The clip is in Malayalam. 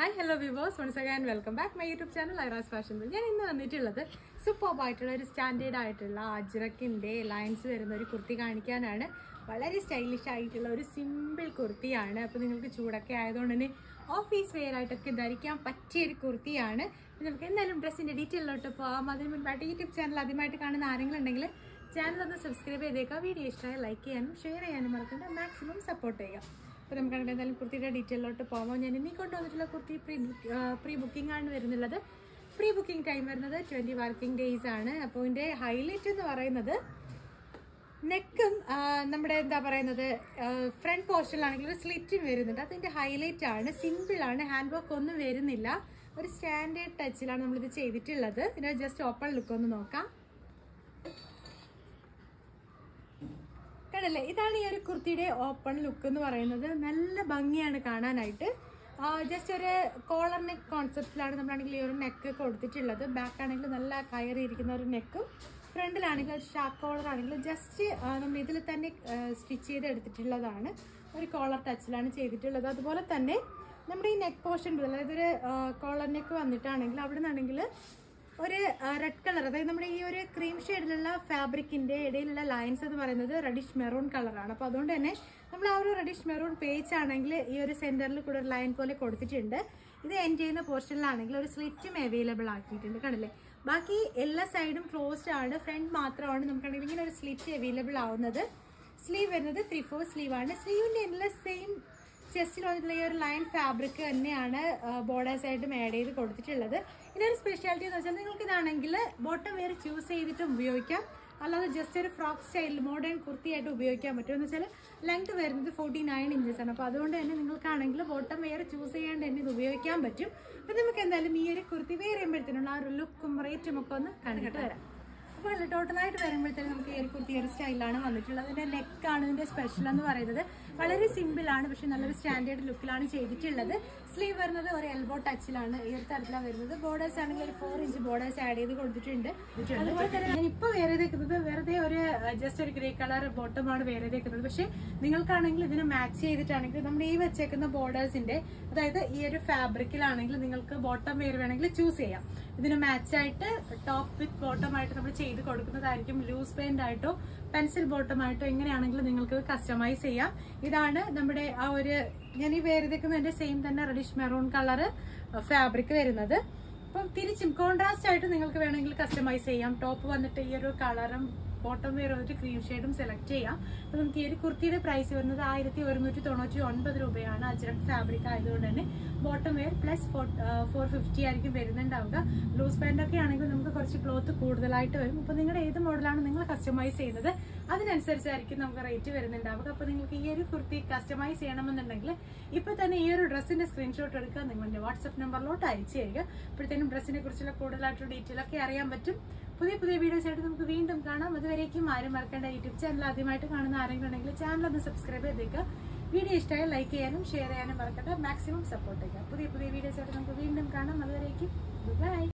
Hi, hello viewers. Once again, welcome back my YouTube channel Ira's Fashion World. I am വന്നിട്ടുള്ളത് സൂപ്പർബ് ആയിട്ടുള്ള ഒരു സ്റ്റാൻഡേർഡ് ആയിട്ടുള്ള അജ്രക്കിന്റെ ലൈൻസ് വരുന്ന ഒരു കുർത്തി കാണിക്കാനാണ്. വളരെ സ്റ്റൈലിഷ് ആയിട്ടുള്ള ഒരു സിമ്പിൾ കുർത്തിയാണ്. അപ്പോൾ നിങ്ങൾക്ക് ചൂടൊക്കെ ആയതുകൊണ്ട് തന്നെ ഓഫീസ് വെയർ ആയിട്ടൊക്കെ ധരിക്കാൻ പറ്റിയ ഒരു കുർത്തിയാണ്. നമുക്ക് എന്തായാലും ഡ്രസ്സിന്റെ ഡീറ്റെയിലോട്ട് പോകാം. അതിന് മുൻപായിട്ട് യൂട്യൂബ് ചാനൽ ആദ്യമായിട്ട് കാണുന്ന ആരെങ്കിലും ഉണ്ടെങ്കിൽ ചാനൽ ഒന്ന് സബ്സ്ക്രൈബ് ചെയ്തേക്കാം. വീഡിയോ ഇഷ്ടമായി ലൈക്ക് ചെയ്യാനും ഷെയർ ചെയ്യാനും മറക്കണ്ട. മാക്സിമം സപ്പോർട്ട് ചെയ്യുക. അപ്പോൾ നമുക്ക് എന്തായാലും കുർത്തിയുടെ ഡീറ്റെയിലോട്ട് പോകാമോ. ഞാൻ ഇനി കൊണ്ടുവന്നിട്ടുള്ള കുർത്തി പ്രീ ബുക്കിംഗ് ആണ് വരുന്നുള്ളത്. പ്രീ ബുക്കിംഗ് ടൈം വരുന്നത് 20 വർക്കിംഗ് ഡേയ്സ് ആണ്. അപ്പോൾ ഇതിൻ്റെ ഹൈലൈറ്റ് എന്ന് പറയുന്നത് നെക്കും നമ്മുടെ എന്താ പറയുന്നത് ഫ്രണ്ട് പോർഷനിലാണെങ്കിൽ ഒരു സ്ലിറ്റും വരുന്നുണ്ട്. അതിൻ്റെ ഹൈലൈറ്റ് ആണ്. സിമ്പിളാണ്, ഹാൻഡ് വർക്ക് ഒന്നും വരുന്നില്ല. ഒരു സ്റ്റാൻഡേർഡ് ടച്ചിലാണ് നമ്മളിത് ചെയ്തിട്ടുള്ളത്. ഇതിൻ്റെ ജസ്റ്റ് ഓപ്പൺ ലുക്ക് ഒന്ന് നോക്കാം. കണ്ടല്ലേ, ഇതാണ് ഈ ഒരു കുർത്തിയുടെ ഓപ്പൺ ലുക്ക് എന്ന് പറയുന്നത്. നല്ല ഭംഗിയാണ് കാണാനായിട്ട്. ജസ്റ്റ് ഒരു കോളർ നെക്ക് കോൺസെപ്റ്റിലാണ് നമ്മളാണെങ്കിൽ ഈ ഒരു നെക്ക് കൊടുത്തിട്ടുള്ളത്. ബാക്ക് ആണെങ്കിൽ നല്ല കയറിയിരിക്കുന്ന ഒരു നെക്കും, ഫ്രണ്ടിലാണെങ്കിൽ ഒരു ഷാർക്ക് കോളർ ആണെങ്കിൽ ജസ്റ്റ് നമ്മൾ ഇതിൽ തന്നെ സ്റ്റിച്ച് ചെയ്ത് എടുത്തിട്ടുള്ളതാണ്. ഒരു കോളർ ടച്ചിലാണ് ചെയ്തിട്ടുള്ളത്. അതുപോലെ തന്നെ നമ്മുടെ ഈ നെക്ക് പോർഷൻ അതായത് ഒരു കോളർ നെക്ക് വന്നിട്ടാണെങ്കിൽ അവിടെ നിന്നാണെങ്കിൽ ഒരു റെഡ് കളർ, അതായത് നമ്മുടെ ഈ ഒരു ക്രീം ഷെയ്ഡിലുള്ള ഫാബ്രിക്കിന്റെ ഇടയിലുള്ള ലൈൻസ് എന്ന് പറയുന്നത് റെഡിഷ് മെറൂൺ കളറാണ്. അപ്പോൾ അതുകൊണ്ട് തന്നെ നമ്മൾ ആ ഒരു റെഡിഷ് മെറൂൺ പേജ് ആണെങ്കിൽ ഈ ഒരു സെന്ററിൽ കൂടെ ഒരു ലൈൻ പോലെ കൊടുത്തിട്ടുണ്ട്. ഇത് എൻഡ് ചെയ്യുന്ന പോർഷനിലാണെങ്കിൽ ഒരു സ്ലിറ്റും അവൈലബിൾ ആക്കിയിട്ടുണ്ട്. കണ്ടില്ലേ, ബാക്കി എല്ലാ സൈഡും ക്ലോസ്ഡ് ആണ്. ഫ്രണ്ട് മാത്രമാണ് നമുക്കാണെങ്കിൽ ഇങ്ങനെ ഒരു സ്ലിറ്റ് അവൈലബിൾ ആവുന്നത്. സ്ലീവ് വരുന്നത് 3/4 സ്ലീവ് ആണ്. സ്ലീവിന്റെ എല്ലാം സെയിം ചെസ്റ്റിൽ വന്നിട്ടുള്ള ഈ ഒരു ലൈൻ ഫാബ്രിക് തന്നെയാണ് ബോർഡേഴ്സ് ആയിട്ടും ആഡ് ചെയ്ത് കൊടുത്തിട്ടുള്ളത്. ഇതിനൊരു സ്പെഷ്യാലിറ്റി എന്ന് വെച്ചാൽ നിങ്ങൾക്ക് ഇതാണെങ്കിൽ ബോട്ടം വെയർ ചൂസ് ചെയ്തിട്ടും ഉപയോഗിക്കാം, അല്ലാതെ ജസ്റ്റ് ഒരു ഫ്രോക്ക് സ്റ്റൈലിൽ മോഡേൺ കുർത്തിയായിട്ട് ഉപയോഗിക്കാൻ പറ്റും. എന്ന് വെച്ചാൽ ലെങ്ത് വരുന്നത് 49 ഇഞ്ചസ് ആണ്. അപ്പോൾ അതുകൊണ്ട് തന്നെ നിങ്ങൾക്കാണെങ്കിൽ ബോട്ടം വെയർ ചൂസ് ചെയ്യാണ്ട് തന്നെ ഇത് ഉപയോഗിക്കാൻ പറ്റും. അപ്പോൾ നമുക്ക് എന്തായാലും ഈ ഒരു കുർത്തി വെയർ ചെയ്യുമ്പോഴത്തേനുള്ള ആ ഒരു ലുക്കും റേറ്റും ഒക്കെ ഒന്ന് കണ്ടിട്ട് വരാം. അപ്പോൾ ടോട്ടലായിട്ട് വരുമ്പോഴത്തേക്കും നമുക്ക് ഈ ഒരു കുർത്തി ഒരു സ്റ്റൈലാണ് വന്നിട്ടുള്ളത്. അതിൻ്റെ നെക്കാണ് ഇതിൻ്റെ സ്പെഷ്യൽ എന്ന് പറയുന്നത്. വളരെ സിമ്പിളാണ്, പക്ഷെ നല്ലൊരു സ്റ്റാൻഡേർഡ് ലുക്കിലാണ് ചെയ്തിട്ടുള്ളത്. സ്ലീവ് വരുന്നത് ഒരു എൽബോ ടച്ചിലാണ് ഈ ഒരു തരത്തിലാണ് വരുന്നത്. ബോർഡേഴ്സ് ആണെങ്കിൽ ഒരു 4 ഇഞ്ച് ബോർഡേഴ്സ് ആഡ് ചെയ്ത് കൊടുത്തിട്ടുണ്ട്. അതുപോലെ തന്നെ ഞാൻ ഇപ്പോൾ വേറെ ചെയ്തേക്കുന്നത് വെറുതെ ഒരു ജസ്റ്റ് ഒരു ഗ്രേ കളർ ബോട്ടമാണ് വേറെ ചെയ്തേക്കുന്നത്. പക്ഷെ നിങ്ങൾക്കാണെങ്കിൽ ഇതിന് മാച്ച് ചെയ്തിട്ടാണെങ്കിൽ നമ്മുടെ ഈ വെച്ചേക്കുന്ന ബോർഡേഴ്സിന്റെ, അതായത് ഈ ഒരു ഫാബ്രിക്കിലാണെങ്കിൽ നിങ്ങൾക്ക് ബോട്ടം വെയർ വേണമെങ്കിൽ ചൂസ് ചെയ്യാം. ഇതിന് മാച്ചായിട്ട് ടോപ്പ് വിത്ത് ബോട്ടം ആയിട്ട് നമ്മൾ ചെയ്ത് കൊടുക്കുന്നതായിരിക്കും. ലൂസ് പെയിന്റ് ആയിട്ടോ പെൻസിൽ ബോട്ടം ആയിട്ടോ എങ്ങനെയാണെങ്കിലും നിങ്ങൾക്ക് കസ്റ്റമൈസ് ചെയ്യാം. ഇതാണ് നമ്മുടെ ആ ഒരു ഞാൻ ഈ വേർതിരിക്കുന്നതിന്റെ സെയിം തന്നെ റെഡിഷ് മെറൂൺ കളർ ഫാബ്രിക് വരുന്നത്. അപ്പം തിരിച്ചും കോൺട്രാസ്റ്റ് ആയിട്ട് നിങ്ങൾക്ക് വേണമെങ്കിൽ കസ്റ്റമൈസ് ചെയ്യാം. ടോപ്പ് വന്നിട്ട് ഈ ഒരു കളറും ബോട്ടം വെയർ വന്നിട്ട് ക്രീം ഷെയ്ഡും സെലക്ട് ചെയ്യാം. അപ്പോൾ നമുക്ക് ഈ ഒരു കുർത്തിയുടെ പ്രൈസ് വരുന്നത് 1199 രൂപയാണ്. അജ്രക് ഫാബ്രിക് ആയതുകൊണ്ട് തന്നെ ബോട്ടം വെയർ പ്ലസ് 450 ആയിരിക്കും വരുന്നുണ്ടാവുക. ലൂസ് പാൻ്റ് ഒക്കെ ആണെങ്കിൽ നമുക്ക് കുറച്ച് ക്ലോത്ത് കൂടുതലായിട്ട് വരും. അപ്പോൾ നിങ്ങളുടെ ഏത് മോഡലാണ് നിങ്ങൾ കസ്റ്റമൈസ് ചെയ്യുന്നത് അതിനനുസരിച്ചായിരിക്കും നമുക്ക് റേറ്റ് വരുന്നുണ്ടാവുക. അപ്പോൾ നിങ്ങൾക്ക് ഈ ഒരു കുർത്തി കസ്റ്റമൈസ് ചെയ്യണമെന്നുണ്ടെങ്കിൽ ഇപ്പോൾ തന്നെ ഈ ഒരു ഡ്രസ്സിന്റെ സ്ക്രീൻഷോട്ട് എടുക്കുക, നിങ്ങളുടെ വാട്സ്ആപ്പ് നമ്പറിലോട്ട് അയച്ചു തരിക. അപ്പോഴത്തേനും ഡ്രസ്സിനെ കുറിച്ചുള്ള കൂടുതലായിട്ടുള്ള ഡീറ്റെയിൽ ഒക്കെ അറിയാൻ പറ്റും. പുതിയ വീഡിയോസ് ആയിട്ട് നമുക്ക് വീണ്ടും കാണാം. അതുവരേക്കും ആരും മറക്കേണ്ട. യൂട്യൂബ് ചാനൽ ആദ്യമായിട്ട് കാണുന്ന ആരെങ്കിലും ഉണ്ടെങ്കിൽ ചാനൽ ഒന്ന് സബ്സ്ക്രൈബ് ചെയ്തേക്കുക. വീഡിയോ ഇഷ്ടമായി ലൈക്ക് ചെയ്യാനും ഷെയർ ചെയ്യാനും മറക്കട്ടെ. മാക്സിമം സപ്പോർട്ട് ചെയ്യുക. പുതിയ വീഡിയോസ് ആയിട്ട് നമുക്ക് വീണ്ടും കാണാം. അതുവരേക്കും ബൈ.